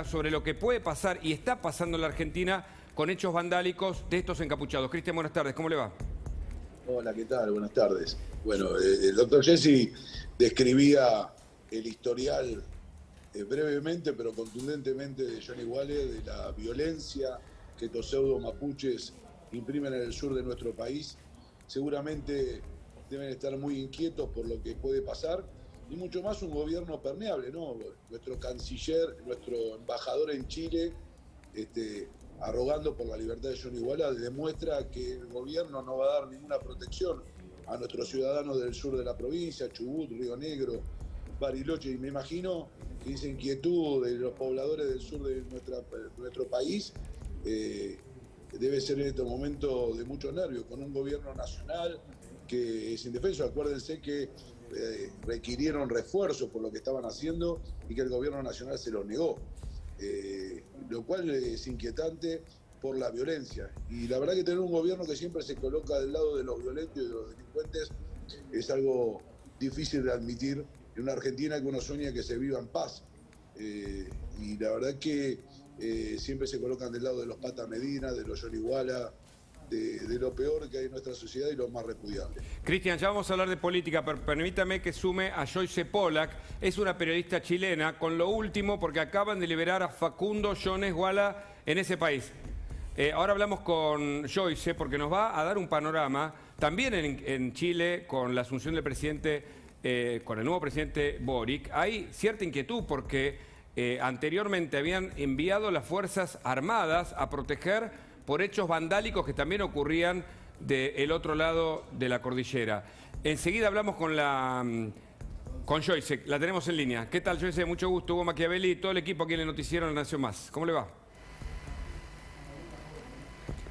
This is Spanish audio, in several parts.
sobre lo que puede pasar y está pasando en la Argentina con hechos vandálicos de estos encapuchados. Cristian, buenas tardes, ¿cómo le va? Hola, ¿qué tal? Buenas tardes. Bueno, el doctor Jesse describía el historial brevemente pero contundentemente de Johnny Wale, de la violencia que estos pseudo mapuches imprimen en el sur de nuestro país. Seguramente deben estar muy inquietos por lo que puede pasar y mucho más un gobierno permeable, ¿no? Nuestro canciller, nuestro embajador en Chile, arrogando por la libertad de Johnny Wale, demuestra que el gobierno no va a dar ninguna protección a nuestros ciudadanos del sur de la provincia, Chubut, Río Negro, Bariloche, y me imagino que esa inquietud de los pobladores del sur de nuestro país debe ser en estos momentos de mucho nervio, con un gobierno nacional que es indefenso. Acuérdense que requirieron refuerzos por lo que estaban haciendo y que el gobierno nacional se los negó, lo cual es inquietante por la violencia. Y la verdad que tener un gobierno que siempre se coloca del lado de los violentos y de los delincuentes es algo difícil de admitir en una Argentina que uno sueña que se viva en paz. Y la verdad que siempre se colocan del lado de los Pata Medina, de los Johnny Wale, de lo peor que hay en nuestra sociedad y lo más repudiable. Cristian, ya vamos a hablar de política, pero permítame que sume a Joyce Pollack. Es una periodista chilena, con lo último, porque acaban de liberar a Facundo Jones Wale en ese país. Ahora hablamos con Joyce porque nos va a dar un panorama, también en Chile, con la asunción del presidente, con el nuevo presidente Boric. Hay cierta inquietud porque anteriormente habían enviado las Fuerzas Armadas a proteger por hechos vandálicos que también ocurrían del otro lado de la cordillera. Enseguida hablamos con Joyce, la tenemos en línea. ¿Qué tal, Joyce? Mucho gusto. Hugo Machiavelli y todo el equipo aquí en el Noticiero La Nación Más. ¿Cómo le va?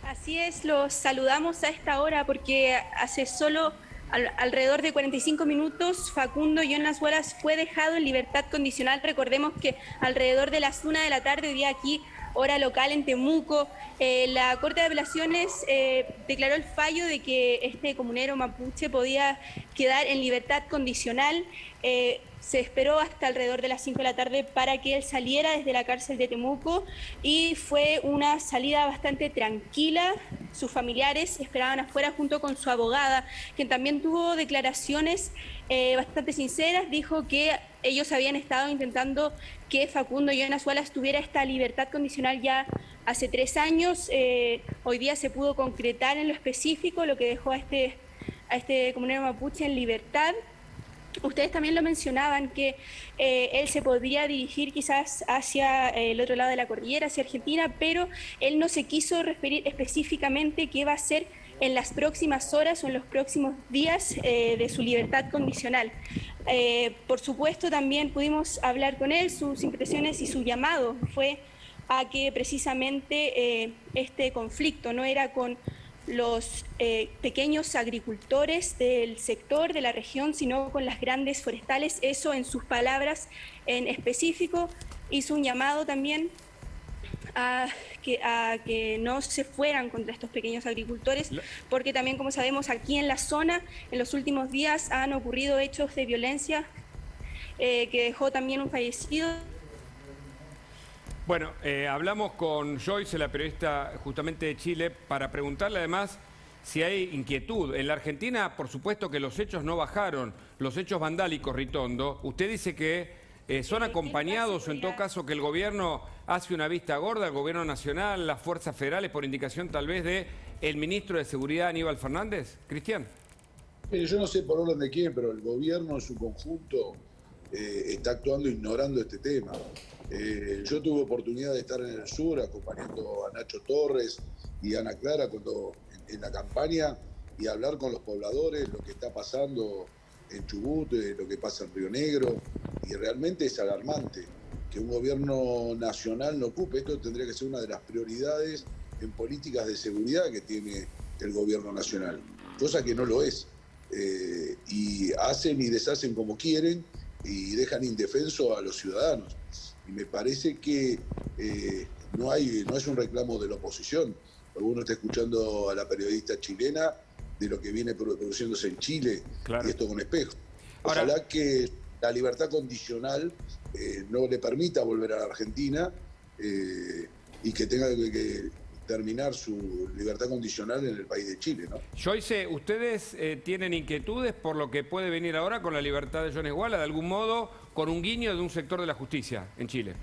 Así es, los saludamos a esta hora porque hace solo alrededor de 45 minutos Facundo Jones Wale fue dejado en libertad condicional. Recordemos que alrededor de las 1 de la tarde, hoy día aquí, hora local en Temuco, la Corte de Apelaciones declaró el fallo de que este comunero mapuche podía quedar en libertad condicional. Se esperó hasta alrededor de las 5 de la tarde para que él saliera desde la cárcel de Temuco y fue una salida bastante tranquila. Sus familiares esperaban afuera junto con su abogada, quien también tuvo declaraciones bastante sinceras. Dijo que ellos habían estado intentando que Facundo Jones Wale tuviera esta libertad condicional ya hace 3 años. Hoy día se pudo concretar en lo específico, lo que dejó a este comunero mapuche en libertad. Ustedes también lo mencionaban, que él se podría dirigir quizás hacia el otro lado de la cordillera, hacia Argentina, pero él no se quiso referir específicamente qué va a hacer en las próximas horas o en los próximos días de su libertad condicional. Por supuesto, también pudimos hablar con él, sus impresiones y su llamado fue a que precisamente este conflicto no era con los pequeños agricultores del sector, de la región, sino con las grandes forestales. Eso, en sus palabras en específico, hizo un llamado también a que no se fueran contra estos pequeños agricultores, porque también, como sabemos, aquí en la zona, en los últimos días han ocurrido hechos de violencia que dejó también un fallecido. Bueno, hablamos con Joyce, la periodista justamente de Chile, para preguntarle además si hay inquietud. En la Argentina, por supuesto que los hechos no bajaron, los hechos vandálicos, Ritondo. Usted dice que son acompañados, o en todo caso que el gobierno hace una vista gorda, el gobierno nacional, las fuerzas federales, por indicación tal vez de el ministro de Seguridad, Aníbal Fernández. Cristian. Yo no sé por orden de quién, pero el gobierno en su conjunto está actuando ignorando este tema. Yo tuve oportunidad de estar en el sur acompañando a Nacho Torres y a Ana Clara en la campaña y hablar con los pobladores, lo que está pasando en Chubut, lo que pasa en Río Negro, y realmente es alarmante que un gobierno nacional no ocupe. Esto tendría que ser una de las prioridades en políticas de seguridad que tiene el gobierno nacional, cosa que no lo es. Y hacen y deshacen como quieren y dejan indefenso a los ciudadanos. Y me parece que no es un reclamo de la oposición. Uno está escuchando a la periodista chilena de lo que viene produciéndose en Chile, claro, y esto con espejo. Ojalá que la libertad condicional no le permita volver a la Argentina y que tenga que terminar su libertad condicional en el país de Chile, ¿no? Joyce, ¿ustedes tienen inquietudes por lo que puede venir ahora con la libertad de Jones Walla, de algún modo, con un guiño de un sector de la justicia en Chile?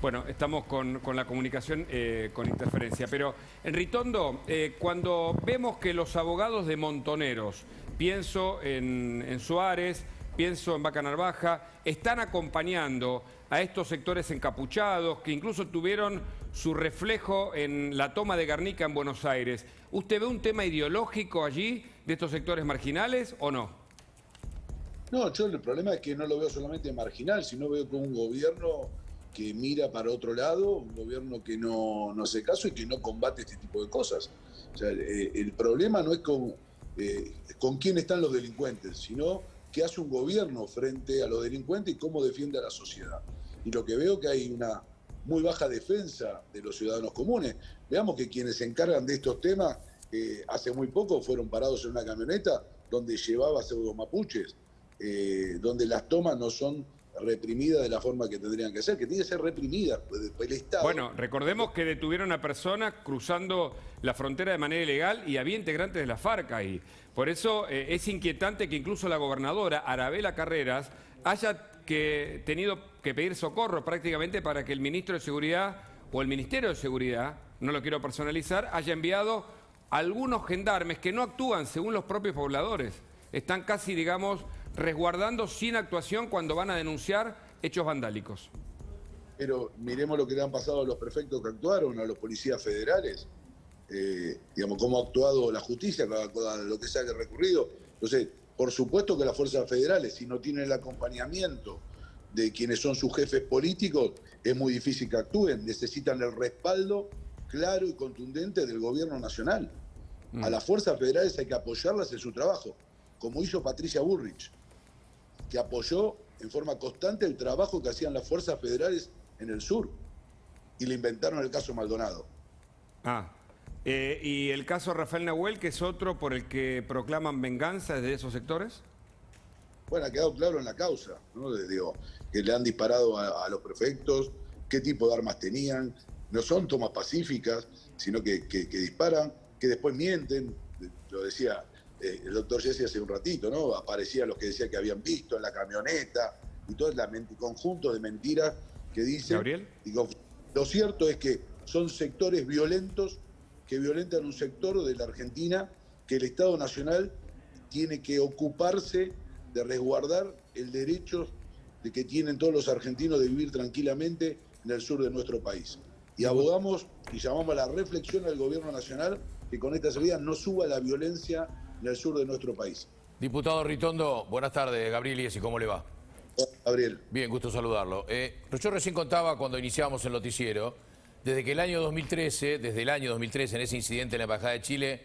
Bueno, estamos con la comunicación con interferencia, pero en Ritondo, cuando vemos que los abogados de Montoneros, pienso en Suárez, pienso en Vaca Narvaja, están acompañando a estos sectores encapuchados que incluso tuvieron su reflejo en la toma de Guernica en Buenos Aires, ¿usted ve un tema ideológico allí de estos sectores marginales o no? No, yo el problema es que no lo veo solamente marginal, sino veo como un gobierno que mira para otro lado, un gobierno que no hace caso y que no combate este tipo de cosas. O sea, el problema no es con quién están los delincuentes, sino qué hace un gobierno frente a los delincuentes y cómo defiende a la sociedad. Y lo que veo que hay una muy baja defensa de los ciudadanos comunes. Veamos que quienes se encargan de estos temas hace muy poco fueron parados en una camioneta donde llevaba pseudo mapuches, donde las tomas no son reprimidas de la forma que tendrían que ser, que tiene que ser reprimida por el Estado. Bueno, recordemos que detuvieron a personas cruzando la frontera de manera ilegal y había integrantes de la FARC ahí. Por eso es inquietante que incluso la gobernadora Arabela Carreras haya tenido que pedir socorro prácticamente para que el ministro de Seguridad o el Ministerio de Seguridad, no lo quiero personalizar, haya enviado algunos gendarmes que no actúan según los propios pobladores. Están casi, digamos, resguardando sin actuación cuando van a denunciar hechos vandálicos. Pero miremos lo que le han pasado a los prefectos que actuaron, a los policías federales, digamos, cómo ha actuado la justicia, lo que se ha recurrido. Entonces, por supuesto que las fuerzas federales, si no tienen el acompañamiento de quienes son sus jefes políticos, es muy difícil que actúen. Necesitan el respaldo claro y contundente del gobierno nacional. A las fuerzas federales hay que apoyarlas en su trabajo, como hizo Patricia Bullrich, que apoyó en forma constante el trabajo que hacían las fuerzas federales en el sur. Y le inventaron el caso Maldonado. ¿Y el caso Rafael Nahuel, que es otro por el que proclaman venganza desde esos sectores? Bueno, ha quedado claro en la causa, ¿no? Digo, que le han disparado a los prefectos, qué tipo de armas tenían. No son tomas pacíficas, sino que disparan, que después mienten. Lo decía el doctor Jesse hace un ratito, ¿no? Aparecían los que decían que habían visto en la camioneta y todo el conjunto de mentiras que dicen. ¿Gabriel? Digo, lo cierto es que son sectores violentos que violentan un sector de la Argentina que el Estado Nacional tiene que ocuparse de resguardar el derecho de que tienen todos los argentinos de vivir tranquilamente en el sur de nuestro país. Y abogamos y llamamos a la reflexión al gobierno nacional que con esta salida no suba la violencia en el sur de nuestro país. Diputado Ritondo, buenas tardes. Gabriel Iesi, ¿cómo le va? Hola, Gabriel. Bien, gusto saludarlo. Pero yo recién contaba cuando iniciábamos el noticiero, desde el año 2013, en ese incidente en la Embajada de Chile,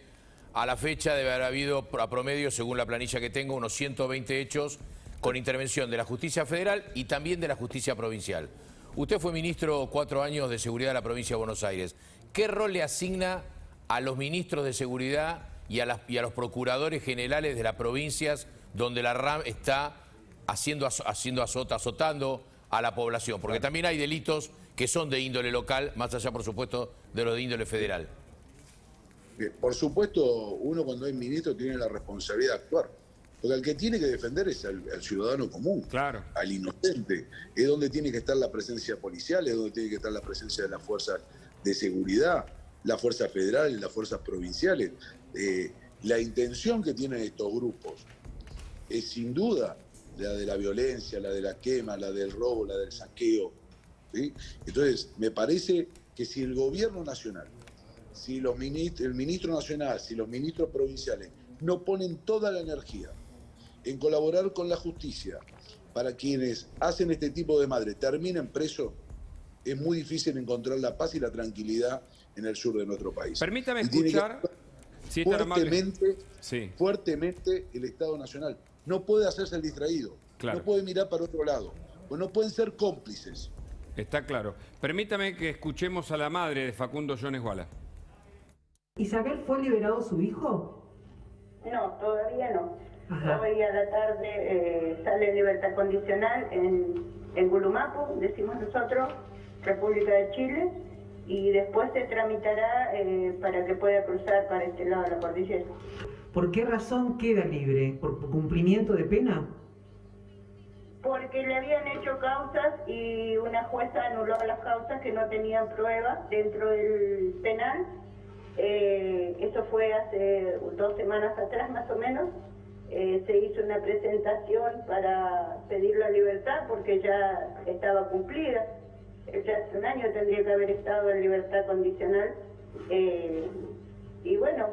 a la fecha debe haber habido a promedio, según la planilla que tengo, unos 120 hechos con intervención de la Justicia Federal y también de la Justicia Provincial. Usted fue ministro 4 años de Seguridad de la Provincia de Buenos Aires. ¿Qué rol le asigna a los ministros de Seguridad y a los procuradores generales de las provincias donde la RAM está azotando a la población? Porque también hay delitos que son de índole local, más allá, por supuesto, de los de índole federal. Bien, por supuesto, uno cuando es ministro tiene la responsabilidad de actuar. Porque el que tiene que defender es al ciudadano común, claro, al inocente. Es donde tiene que estar la presencia policial, es donde tiene que estar la presencia de las fuerzas de seguridad, las fuerzas federales, las fuerzas provinciales. La intención que tienen estos grupos es sin duda la de la violencia, la de la quema, la del robo, la del saqueo, ¿sí? Entonces, me parece que si el gobierno nacional, si el ministro nacional, si los ministros provinciales no ponen toda la energía en colaborar con la justicia para quienes hacen este tipo de madre terminen presos, es muy difícil encontrar la paz y la tranquilidad en el sur de nuestro país. Permítame escuchar fuertemente el Estado Nacional. No puede hacerse el distraído, claro, no puede mirar para otro lado, pues no pueden ser cómplices. Está claro. Permítame que escuchemos a la madre de Facundo Jones Walla. ¿Isabel fue liberado su hijo? No, todavía no. Hoy a la tarde sale en libertad condicional en Gulumapu, decimos nosotros, República de Chile, y después se tramitará para que pueda cruzar para este lado de la cordillera. ¿Por qué razón queda libre? ¿Por cumplimiento de pena? Porque le habían hecho causas y una jueza anuló las causas que no tenían prueba dentro del penal. Eso fue hace 2 semanas atrás más o menos. Se hizo una presentación para pedir la libertad porque ya estaba cumplida. Ya hace un año tendría que haber estado en libertad condicional. Y bueno,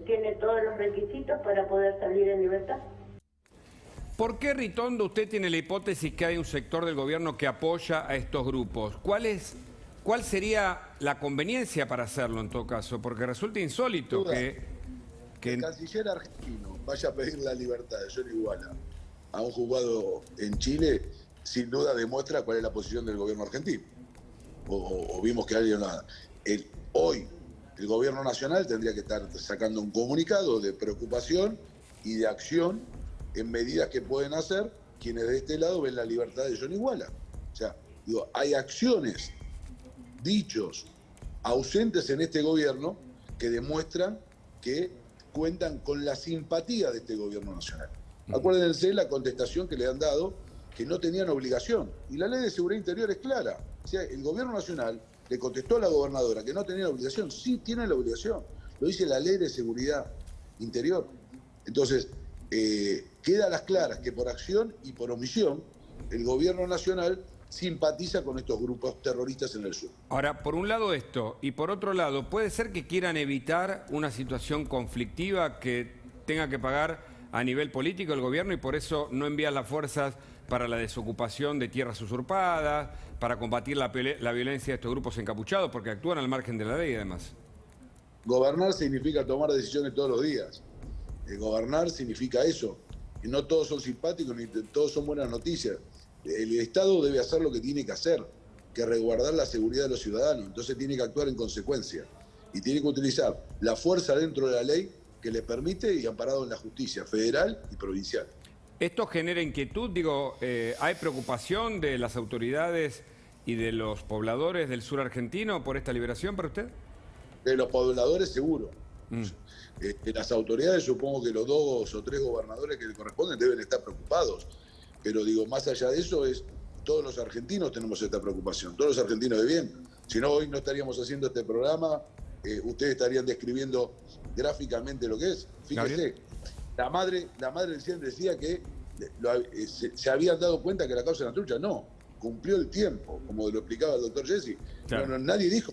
tiene todos los requisitos para poder salir en libertad. ¿Por qué, Ritondo, usted tiene la hipótesis que hay un sector del gobierno que apoya a estos grupos? ¿Cuál sería la conveniencia para hacerlo en todo caso? Porque resulta insólito que el canciller argentino vaya a pedir la libertad de Johnny Guala a un juzgado en Chile, sin duda demuestra cuál es la posición del gobierno argentino. O vimos que alguien... Hoy el gobierno nacional tendría que estar sacando un comunicado de preocupación y de acción en medidas que pueden hacer quienes de este lado ven la libertad de Johnny Guala. O sea, digo, hay acciones, dichos, ausentes en este gobierno que demuestran que cuentan con la simpatía de este gobierno nacional. Acuérdense la contestación que le han dado, que no tenían obligación. Y la ley de seguridad interior es clara. O sea, el gobierno nacional le contestó a la gobernadora que no tenía obligación. Sí tiene la obligación. Lo dice la ley de seguridad interior. Entonces, queda a las claras que por acción y por omisión, el gobierno nacional simpatiza con estos grupos terroristas en el sur. Ahora, por un lado esto, y por otro lado, ¿puede ser que quieran evitar una situación conflictiva que tenga que pagar a nivel político el gobierno y por eso no envían las fuerzas para la desocupación de tierras usurpadas, para combatir la violencia de estos grupos encapuchados, porque actúan al margen de la ley además? Gobernar significa tomar decisiones todos los días. Gobernar significa eso. Y no todos son simpáticos ni todos son buenas noticias. El Estado debe hacer lo que tiene que hacer, que resguardar la seguridad de los ciudadanos. Entonces tiene que actuar en consecuencia. Y tiene que utilizar la fuerza dentro de la ley que le permite y amparado en la justicia federal y provincial. ¿Esto genera inquietud? Digo, ¿hay preocupación de las autoridades y de los pobladores del sur argentino por esta liberación para usted? De los pobladores seguro. Las autoridades, supongo que los 2 o 3 gobernadores que le corresponden deben estar preocupados. Pero digo, más allá de eso, todos los argentinos tenemos esta preocupación, todos los argentinos de bien. Si no, hoy no estaríamos haciendo este programa, ustedes estarían describiendo gráficamente lo que es. Fíjese, la madre recién decía que se habían dado cuenta que la causa era una trucha. No, cumplió el tiempo, como lo explicaba el doctor Jesse. Claro. No, nadie dijo,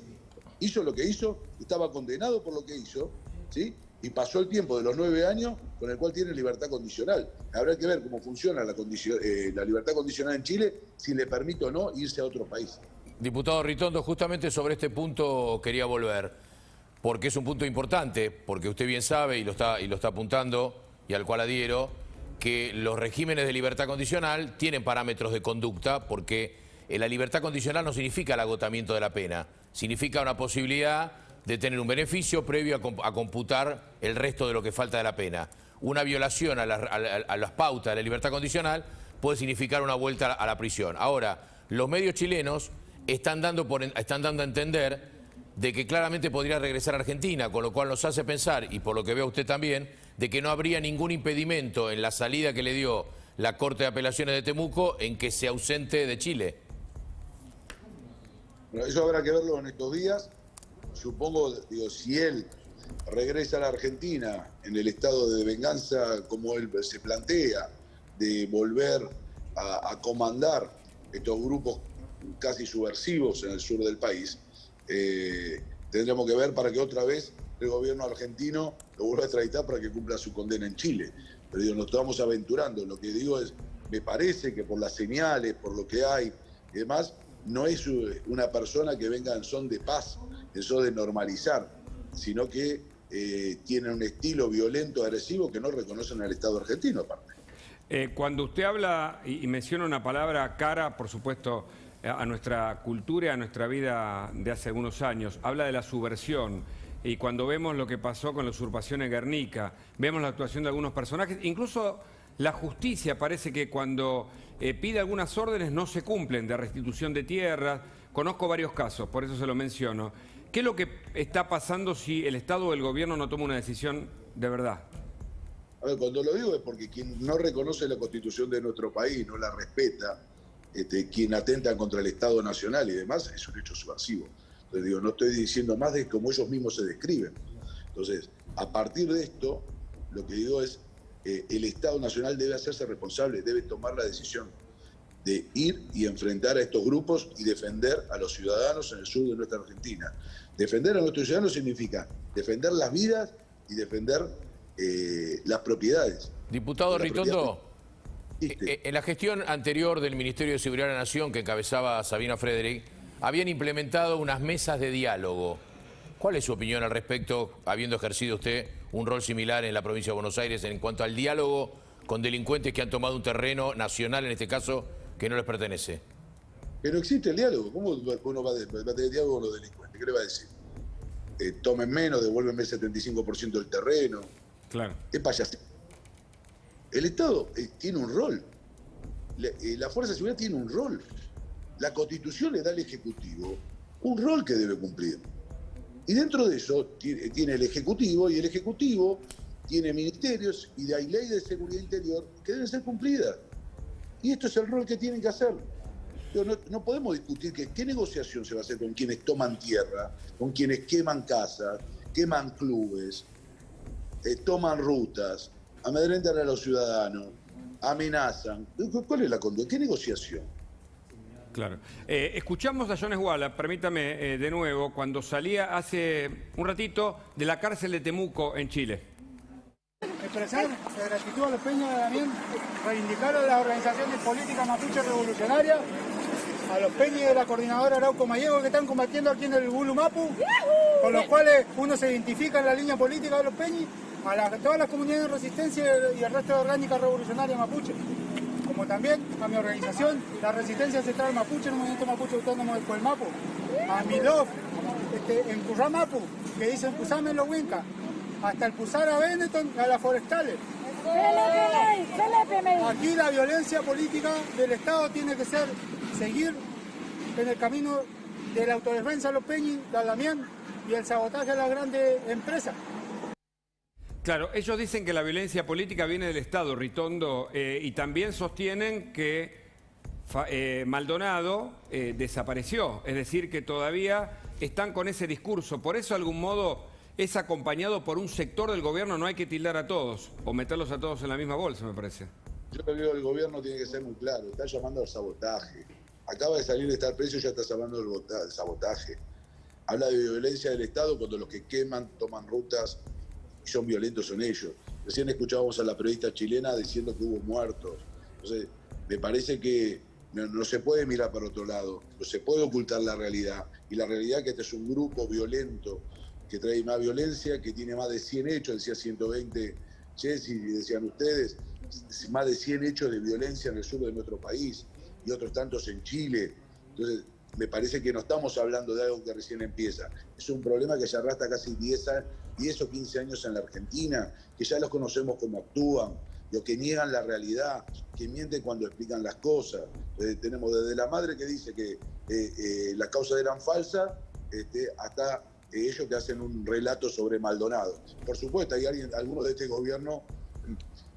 hizo lo que hizo, estaba condenado por lo que hizo, ¿sí? Y pasó el tiempo de los 9 años con el cual tiene libertad condicional. Habrá que ver cómo funciona la libertad condicional en Chile, si le permite o no irse a otro país. Diputado Ritondo, justamente sobre este punto quería volver, porque es un punto importante, porque usted bien sabe y lo está apuntando, y al cual adhiero, que los regímenes de libertad condicional tienen parámetros de conducta, porque la libertad condicional no significa el agotamiento de la pena, significa una posibilidad de tener un beneficio previo a computar el resto de lo que falta de la pena. Una violación a las pautas de la libertad condicional puede significar una vuelta a la prisión. Ahora, los medios chilenos están dando a entender de que claramente podría regresar a Argentina, con lo cual nos hace pensar, y por lo que veo usted también, de que no habría ningún impedimento en la salida que le dio la Corte de Apelaciones de Temuco en que se ausente de Chile. Bueno, eso habrá que verlo en estos días. Supongo, digo, si él regresa a la Argentina en el estado de venganza como él se plantea, de volver a comandar estos grupos casi subversivos en el sur del país, tendremos que ver para que otra vez el gobierno argentino lo vuelva a extraditar para que cumpla su condena en Chile. Pero digo, nos estamos aventurando. Lo que digo es, me parece que por las señales, por lo que hay y demás, no es una persona que venga en son de paz, en son de normalizar, sino que tiene un estilo violento, agresivo, que no reconocen al Estado argentino aparte. Cuando usted habla y menciona una palabra cara, por supuesto, a nuestra cultura y a nuestra vida de hace algunos años, habla de la subversión. y cuando vemos lo que pasó con la usurpación en Guernica, vemos la actuación de algunos personajes, incluso la justicia parece que cuando pide algunas órdenes no se cumplen, de restitución de tierras. Conozco varios casos, por eso se lo menciono. ¿Qué es lo que está pasando si el Estado o el gobierno no toma una decisión de verdad? A ver, cuando lo digo es porque quien no reconoce la Constitución de nuestro país, no la respeta, quien atenta contra el Estado Nacional y demás, es un hecho subversivo. Entonces digo, no estoy diciendo más de cómo ellos mismos se describen. Entonces, a partir de esto, lo que digo es, el Estado Nacional debe hacerse responsable, debe tomar la decisión de ir y enfrentar a estos grupos y defender a los ciudadanos en el sur de nuestra Argentina. Defender a nuestros ciudadanos significa defender las vidas y defender las propiedades. Diputado Ritondo, en la gestión anterior del Ministerio de Seguridad de la Nación, que encabezaba Sabina Frederick, habían implementado unas mesas de diálogo. ¿Cuál es su opinión al respecto, habiendo ejercido usted un rol similar en la provincia de Buenos Aires en cuanto al diálogo con delincuentes que han tomado un terreno nacional, en este caso, que no les pertenece? Que no existe el diálogo. ¿Cómo uno va a tener diálogo con los delincuentes? ¿Qué le va a decir? Tomen menos, devuélvenme el 75% del terreno. Claro. Es payasito. El Estado tiene un rol. La Fuerza de Seguridad tiene un rol. La Constitución le da al Ejecutivo un rol que debe cumplir. Y dentro de eso tiene el Ejecutivo, y el Ejecutivo tiene ministerios y hay leyes de seguridad interior que deben ser cumplidas. Y esto es el rol que tienen que hacer. Pero no podemos discutir qué negociación se va a hacer con quienes toman tierra, con quienes queman casas, queman clubes, toman rutas, amedrentan a los ciudadanos, amenazan. ¿Cuál es la conducta? ¿Qué negociación? Claro. Escuchamos a Jones Walla, permítame de nuevo, cuando salía hace un ratito de la cárcel de Temuco en Chile. Expresar gratitud a los peñas de Damián, reivindicar a las organizaciones políticas mapuche revolucionarias, a los peñas de la coordinadora Arauco Mayego que están combatiendo aquí en el Gulu Mapu, con los cuales uno se identifica en la línea política de los peñas, a todas las comunidades de resistencia y el resto de orgánicas revolucionarias mapuche, como también a mi organización, la Resistencia Ancestral Mapuche, el Movimiento Mapuche Autónomo del Puelmapu, a mi LOF, en Currá Mapu, que dicen Pusame en los Huinca, hasta el Pusara Benetton y a las forestales. Aquí la violencia política del Estado tiene que ser seguir en el camino de la autodefensa a los peñis, la Damián y el sabotaje a las grandes empresas. Claro, ellos dicen que la violencia política viene del Estado, Ritondo, y también sostienen que Maldonado desapareció, es decir, que todavía están con ese discurso. Por eso, de algún modo, es acompañado por un sector del gobierno, no hay que tildar a todos, o meterlos a todos en la misma bolsa, me parece. Yo creo que el gobierno tiene que ser muy claro, está llamando al sabotaje. Acaba de salir de estar preso y ya está llamando al sabotaje. Habla de violencia del Estado cuando los que queman, toman rutas y son violentos son ellos. Recién escuchábamos a la periodista chilena diciendo que hubo muertos. Entonces, me parece que no se puede mirar para otro lado, no se puede ocultar la realidad. Y la realidad es que este es un grupo violento que trae más violencia, que tiene más de 100 hechos, decía 120 Jessy, decían ustedes, más de 100 hechos de violencia en el sur de nuestro país y otros tantos en Chile. Entonces, me parece que no estamos hablando de algo que recién empieza. Es un problema que ya arrastra casi 10 o 15 años en la Argentina, que ya los conocemos cómo actúan, los que niegan la realidad, que mienten cuando explican las cosas. Tenemos desde la madre que dice que las causas eran falsas, hasta ellos que hacen un relato sobre Maldonado. Por supuesto, hay algunos de este gobierno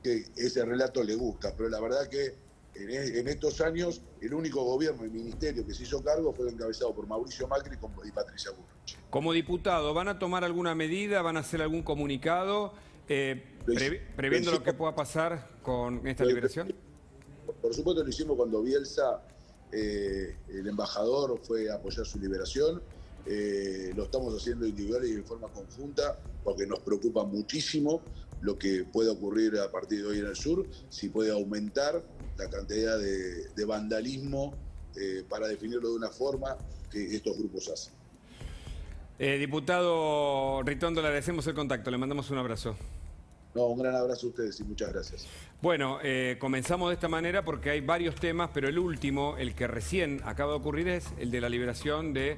que ese relato le gusta, pero la verdad que en estos años el único gobierno, el ministerio que se hizo cargo fue encabezado por Mauricio Macri y Patricia Bullrich. Como diputado, ¿van a tomar alguna medida, van a hacer algún comunicado previendo lo que pueda pasar con esta liberación? Por supuesto lo hicimos cuando Bielsa, el embajador, fue a apoyar su liberación. Lo estamos haciendo individual y de forma conjunta porque nos preocupa muchísimo lo que puede ocurrir a partir de hoy en el sur, si puede aumentar la cantidad de vandalismo para definirlo de una forma que estos grupos hacen. Diputado Ritondo, le agradecemos el contacto, le mandamos un abrazo. No, un gran abrazo a ustedes y muchas gracias. Bueno, comenzamos de esta manera porque hay varios temas, pero el último, el que recién acaba de ocurrir, es el de la liberación de